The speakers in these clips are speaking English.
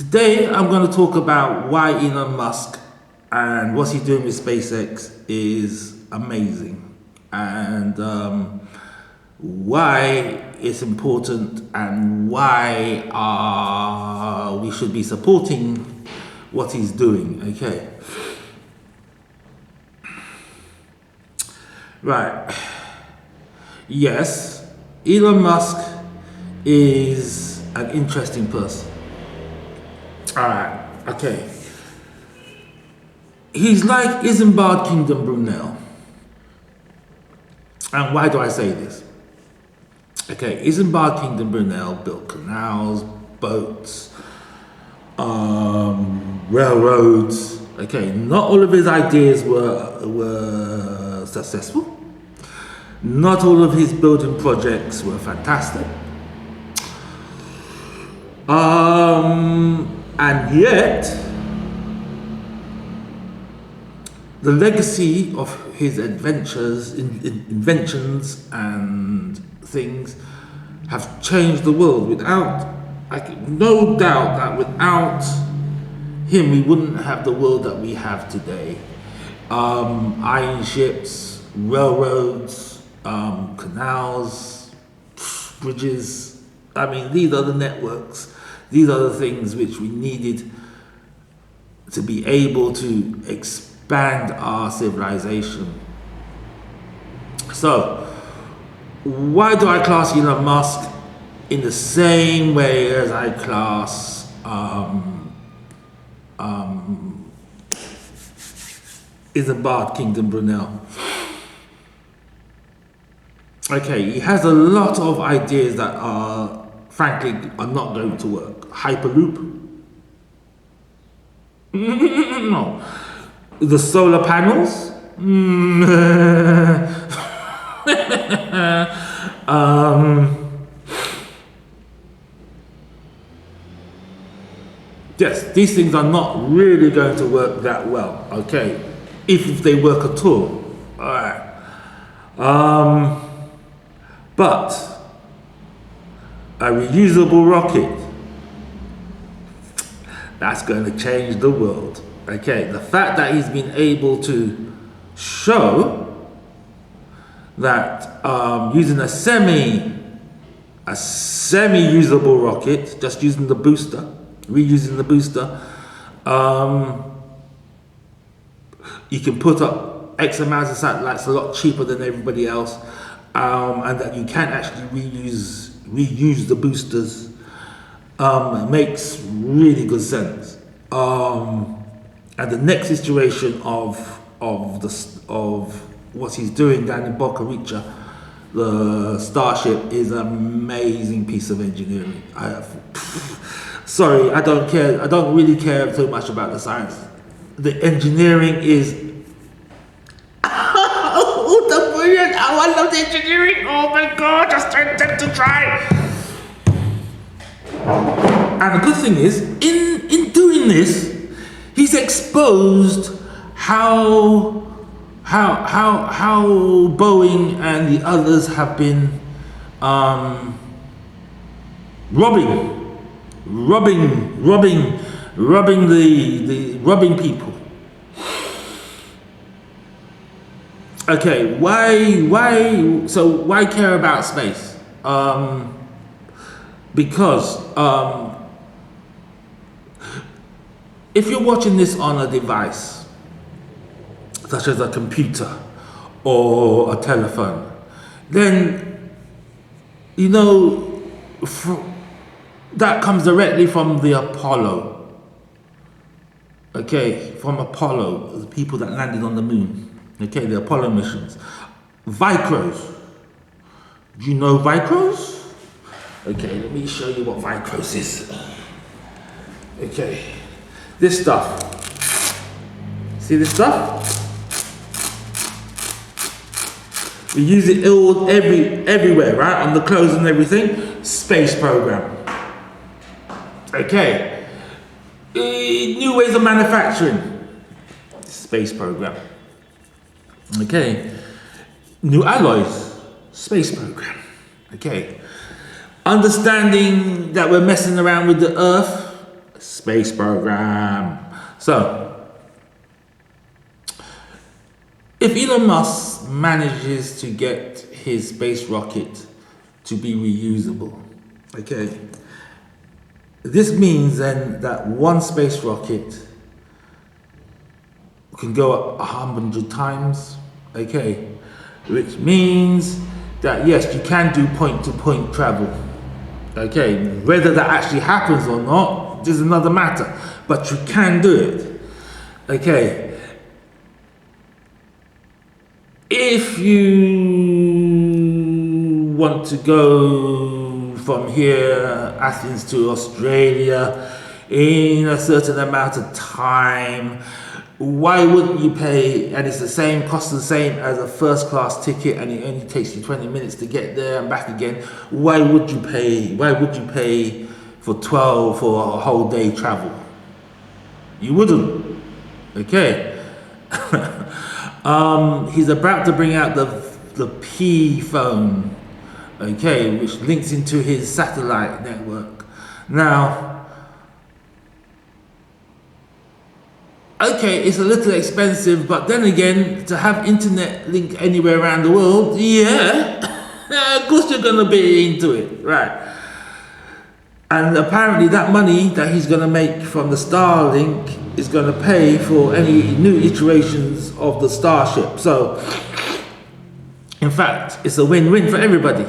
Today I'm going to talk about why Elon Musk and what he's doing with SpaceX is amazing, and why it's important, and why we should be supporting what he's doing. Okay. Right. Yes, Elon Musk is an interesting person. Alright, okay. He's like Isambard Kingdom Brunel. And why do I say this? Okay, Isambard Kingdom Brunel built canals, boats, railroads. Okay, not all of his ideas were successful. Not all of his building projects were fantastic. And yet, the legacy of his adventures, inventions and things have changed the world. No doubt that without him, we wouldn't have the world that we have today. Iron ships, railroads, canals, bridges. I mean, these are the networks. These are the things which we needed to be able to expand our civilization. So, why do I class Elon Musk in the same way as I class Isambard Kingdom Brunel? Okay, he has a lot of ideas that frankly are not going to work. Hyperloop? No. The solar panels? Yes, these things are not really going to work that well, okay, if they work at all. Alright. But a reusable rocket, that's going to change the world. Okay, the fact that he's been able to show that using a semi-usable rocket, just using the booster, reusing the booster, you can put up X amount of satellites a lot cheaper than everybody else, and that you can actually reuse the boosters. Makes really good sense. And the next iteration of what he's doing down in Boca Rica, the Starship, is an amazing piece of engineering. Sorry, I don't care. I don't really care so much about the science. The engineering is the brilliant. Oh, I love the engineering. Oh my God, just to try. And the good thing is, in doing this, he's exposed how Boeing and the others have been robbing people. Okay, why care about space? Because if you're watching this on a device, such as a computer or a telephone, then, you know, that comes directly from the Apollo. Okay, from Apollo, the people that landed on the moon. Okay, the Apollo missions. Vicros. Do you know Vicros? Okay, let me show you what Vicros is. Okay, this stuff. See this stuff? We use it everywhere, right? On the clothes and everything. Space program. Okay. New ways of manufacturing. Space program. Okay. New alloys. Space program. Okay. Understanding that we're messing around with the Earth. space program. So, if Elon Musk manages to get his space rocket to be reusable, okay, this means then that one space rocket can go up 100 times, okay, which means that yes, you can do point-to-point travel, okay. Whether that actually happens or not is another matter, but you can do it, okay. If you want to go from here, Athens to Australia, in a certain amount of time, why wouldn't you pay, and it's the same, costs the same as a first class ticket, and it only takes you 20 minutes to get there and back again? Why would you pay for 12 for a whole day travel? You wouldn't, okay. He's about to bring out the P phone, okay, which links into his satellite network. Now, okay, it's a little expensive, but then again, to have internet link anywhere around the world, yeah, of course you're gonna be into it, right? And apparently that money that he's gonna make from the Starlink is gonna pay for any new iterations of the Starship. So, in fact, it's a win-win for everybody.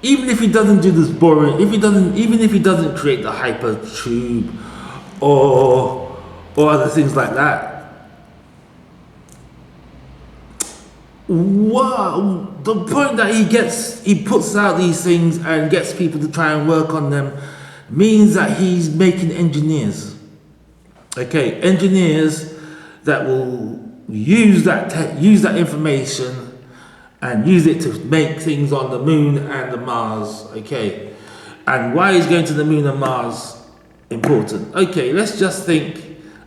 Even if he doesn't do this boring, even if he doesn't create the hyper tube or other things like that, wow, the point that he puts out these things and gets people to try and work on them means that he's making engineers, okay, engineers that will use that information and use it to make things on the moon and the Mars, okay. And why is going to the moon and Mars important? Okay, let's just think,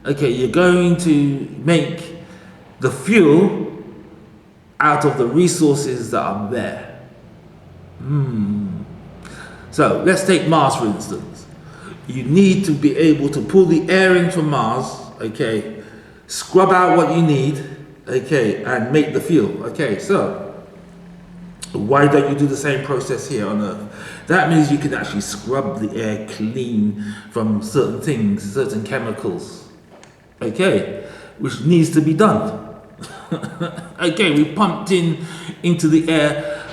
okay, you're going to make the fuel out of the resources that are there. So let's take Mars for instance. You need to be able to pull the air in from Mars, okay, scrub out what you need, okay, and make the fuel, okay. So why don't you do the same process here on Earth? That means you can actually scrub the air clean from certain things, certain chemicals, okay, which needs to be done. Okay, we pumped into the air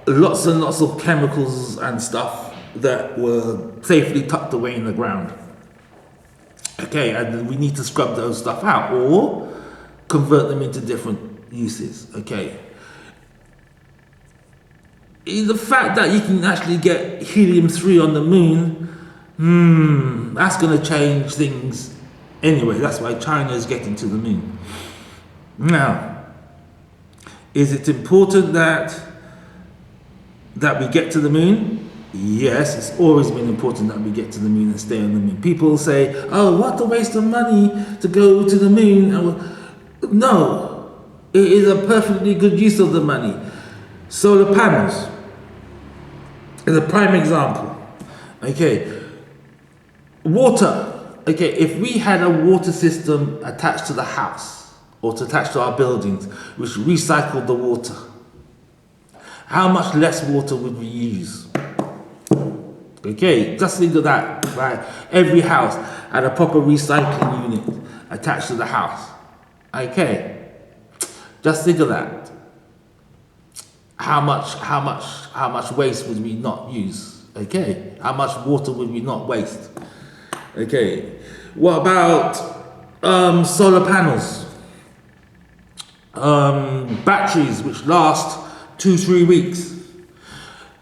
lots and lots of chemicals and stuff that were safely tucked away in the ground. Okay, and we need to scrub those stuff out or convert them into different uses, okay. The fact that you can actually get helium-3 on the moon, that's going to change things anyway. That's why China is getting to the moon. Now, is it important that we get to the moon? Yes, it's always been important that we get to the moon and stay on the moon. People say, oh, what a waste of money to go to the moon. No, it is a perfectly good use of the money. Solar panels is a prime example. Okay, water. Okay, if we had a water system attached to the house or attached to our buildings, which recycled the water, how much less water would we use? Okay, just think of that, right? Every house had a proper recycling unit attached to the house. Okay, just think of that. How much waste would we not use? Okay, how much water would we not waste? Okay, what about solar panels? Batteries which last 2-3 weeks.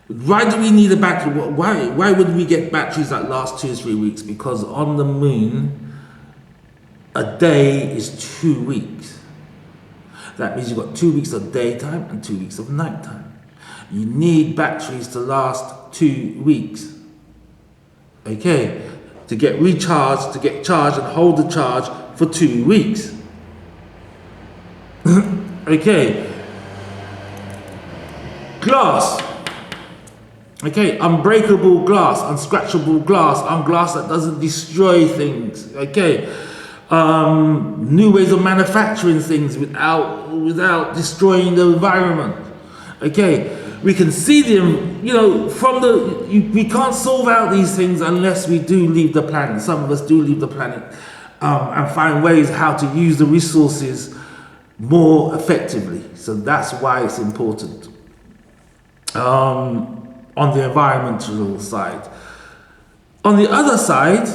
Why do we need a battery? Why would we get batteries that last 2-3 weeks? Because on the moon, a day is 2 weeks. That means you've got 2 weeks of daytime and 2 weeks of nighttime. You need batteries to last 2 weeks. Okay, to get recharged, to get charged and hold the charge for 2 weeks. Okay, glass. Okay, unbreakable glass, unscratchable glass, glass that doesn't destroy things. Okay, new ways of manufacturing things without destroying the environment. Okay, we can see them, we can't solve out these things unless we do leave the planet. Some of us do leave the planet and find ways how to use the resources more effectively. So that's why it's important. On the environmental side. On the other side,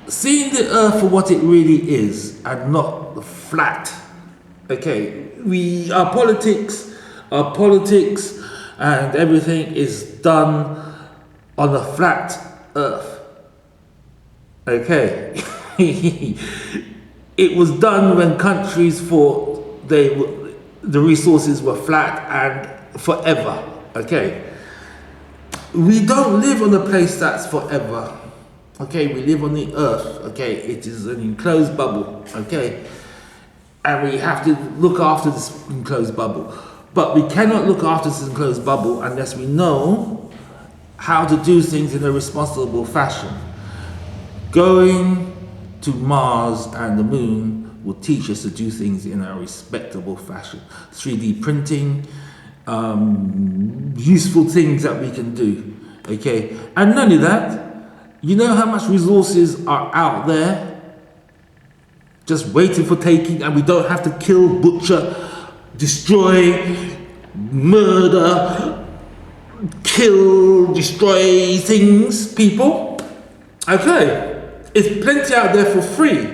seeing the earth for what it really is and not the flat. Okay, our politics and everything is done on a flat earth. Okay. It was done when countries thought the resources were flat and forever. Okay, we don't live on a place that's forever. Okay, we live on the earth. Okay, it is an enclosed bubble. Okay, and we have to look after this enclosed bubble, but we cannot look after this enclosed bubble unless we know how to do things in a responsible fashion. Going to Mars and the moon will teach us to do things in a respectable fashion. 3D printing, useful things that we can do. Okay, and not only that, you know how much resources are out there just waiting for taking, and we don't have to kill, butcher, destroy, murder, kill, destroy things, people. Okay. It's plenty out there for free.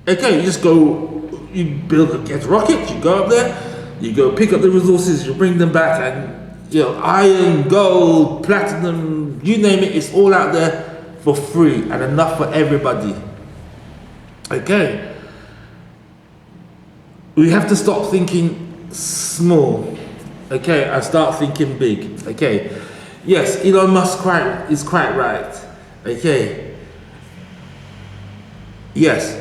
Okay, you just go, you get rockets, you go up there, you go pick up the resources, you bring them back, and iron, gold, platinum, you name it, it's all out there for free and enough for everybody. Okay. We have to stop thinking small, okay, and start thinking big. Okay. Yes, Elon Musk is quite right. Okay. Yes,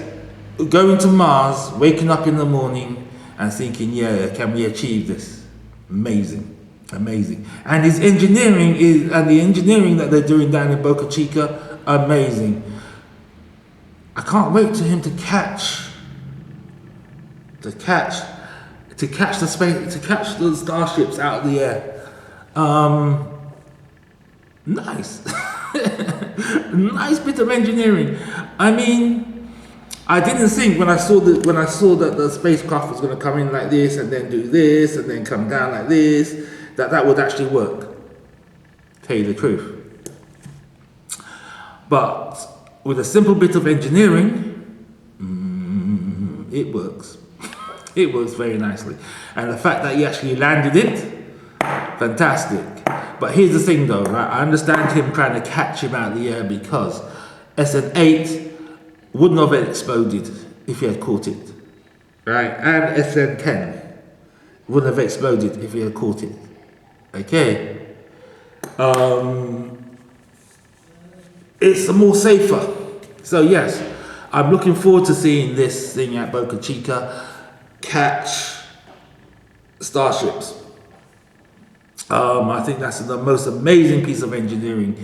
going to Mars, waking up in the morning and thinking, can we achieve this? Amazing, amazing. And his engineering the engineering that they're doing down in Boca Chica, amazing. I can't wait for him to catch the starships out of the air. Nice, nice bit of engineering. I mean, I didn't think when I saw that the spacecraft was going to come in like this and then do this and then come down like this, that would actually work. Tell you the truth. But with a simple bit of engineering, it works. It works very nicely. And the fact that he actually landed it, fantastic. But here's the thing though, right? I understand him trying to catch him out of the air because SN8 wouldn't have exploded if he had caught it, right? And SN10 wouldn't have exploded if he had caught it. Okay. It's more safer. So yes, I'm looking forward to seeing this thing at Boca Chica catch starships. I think that's the most amazing piece of engineering.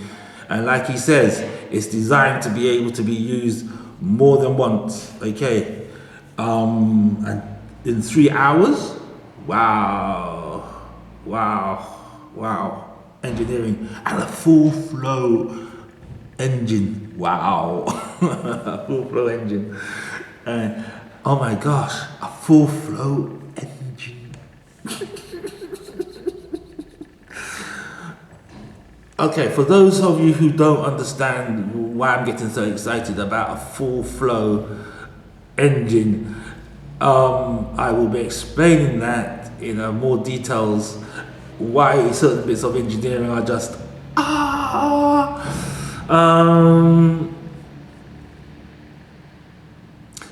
And like he says, it's designed to be able to be used more than once. Okay. And in 3 hours, wow. Engineering and a full flow engine. Wow. A full flow engine. Oh my gosh, a full flow engine. Okay, for those of you who don't understand why I'm getting so excited about a full flow engine, I will be explaining that in more details, why certain bits of engineering are just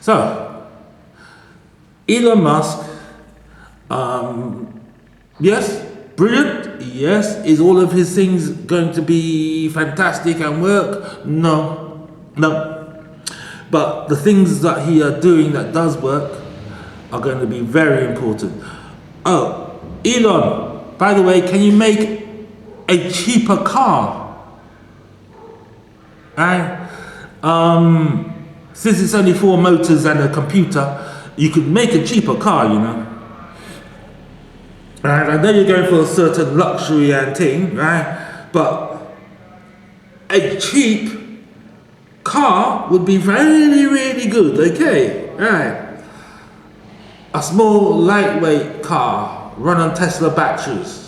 So Elon Musk, yes, brilliant. Yes, is all of his things going to be fantastic and work? No. But the things that he are doing that does work are going to be very important. Oh, Elon, by the way, can you make a cheaper car? Right? Since it's only 4 motors and a computer, you could make a cheaper car, you know. Right? I know you're going for a certain luxury and thing, right? But a cheap car would be really, really good, okay? Right. A small, lightweight car run on Tesla batteries.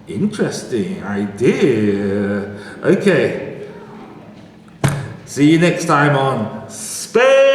Interesting idea. Okay. See you next time on Space.